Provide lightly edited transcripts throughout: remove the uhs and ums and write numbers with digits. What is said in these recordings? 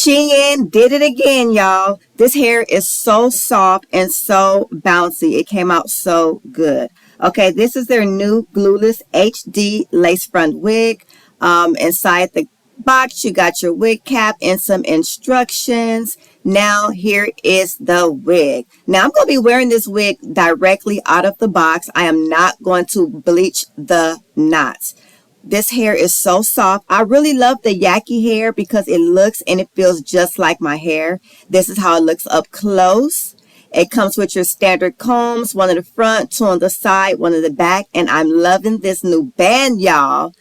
Shein did it again, y'all. This hair is so soft and so bouncy. It came out so good. Okay, this is their new glueless HD lace front wig. Inside the box, you got your wig cap and some instructions. Now, here is the wig. Now, I'm going to be wearing this wig directly out of the box. I am not going to bleach the knots. This hair is so soft. I really love the Yaki hair because it looks and it feels just like my hair. This is how it looks up close. It comes with your standard combs, one in the front, two on the side, one in the back. And I'm loving this new band, y'all.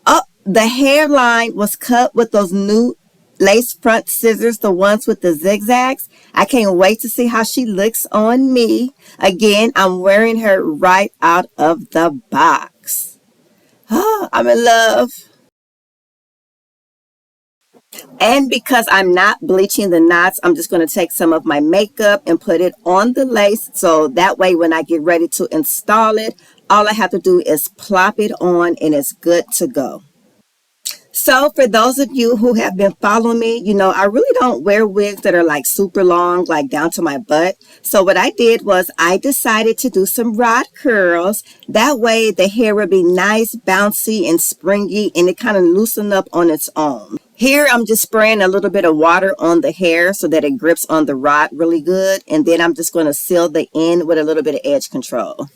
Oh, the hairline was cut with those new lace front scissors, the ones with the zigzags. I can't wait to see how she looks on me. Again, I'm wearing her right out of the box. I'm in love. And because I'm not bleaching the knots, I'm just going to take some of my makeup and put it on the lace. So that way, when I get ready to install it, all I have to do is plop it on and it's good to go. So for those of you who have been following me, you know, I really don't wear wigs that are like super long, like down to my butt. So what I did was I decided to do some rod curls. That way the hair would be nice, bouncy, and springy, and it kind of loosened up on its own. Here I'm just spraying a little bit of water on the hair so that it grips on the rod really good. And then I'm just going to seal the end with a little bit of edge control.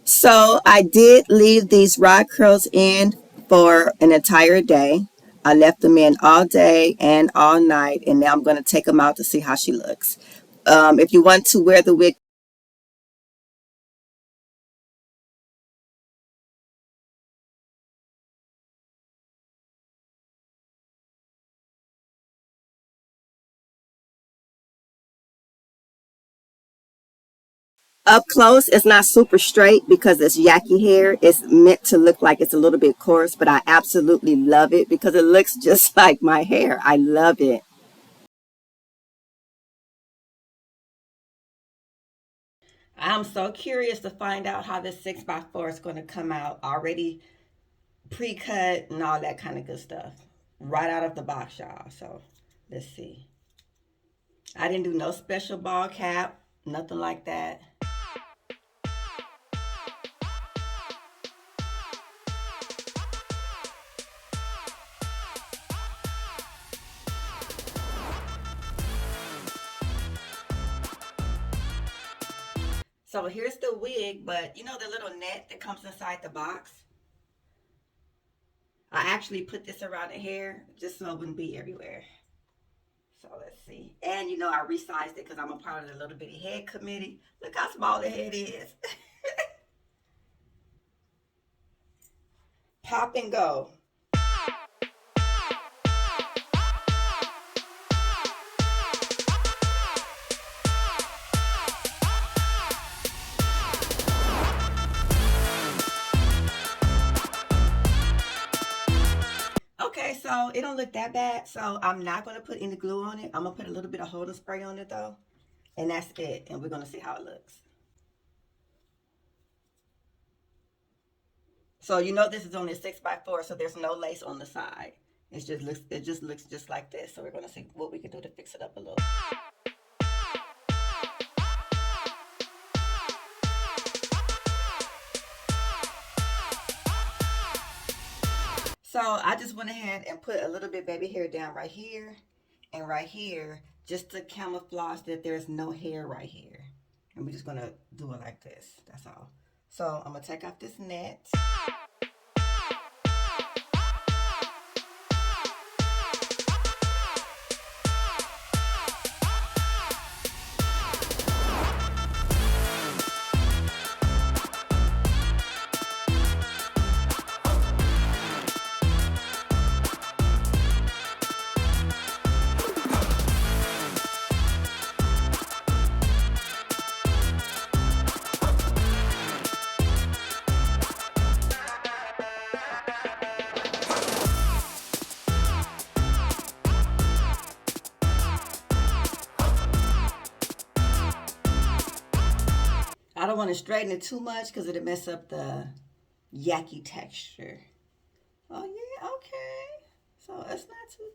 So I did leave these rod curls in for an entire day. I left them in all day and all night, and now I'm going to take them out to see how she looks. If you want to wear the wig up close, it's not super straight because it's Yaki hair. It's meant to look like it's a little bit coarse, but I absolutely love it because it looks just like my hair. I love it. I'm so curious to find out how this 6x4 is going to come out, already pre-cut and all that kind of good stuff. Right out of the box, y'all. So let's see. I didn't do no special ball cap, nothing like that. So here's the wig, but you know the little net that comes inside the box? I actually put this around the hair just so it wouldn't be everywhere. So let's see. And you know I resized it because I'm a part of the little bitty head committee. Look how small the head is. Pop and go. Okay, so it don't look that bad. So I'm not going to put any glue on it. I'm going to put a little bit of holding spray on it though. And that's it. And we're going to see how it looks. So you know this is only a 6x4, so there's no lace on the side. It just looks just like this. So we're going to see what we can do to fix it up a little. So I just went ahead and put a little bit baby hair down right here and right here just to camouflage that there's no hair right here. And we're just going to do it like this. That's all. So I'm going to take off this net. don't want to straighten it too much because it'll mess up the Yaki texture. Oh yeah, okay. So it's not too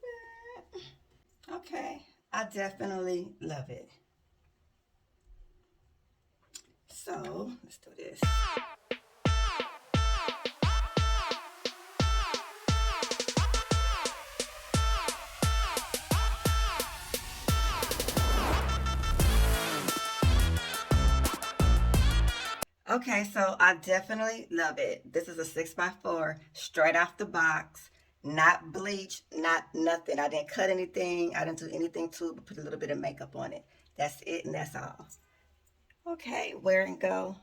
bad. Okay, I definitely love it. So let's do this. Okay, so I definitely love it. This is a 6x4, straight off the box, not bleach, not nothing. I didn't cut anything. I didn't do anything to it, but put a little bit of makeup on it. That's it, and that's all. Okay, wear and go.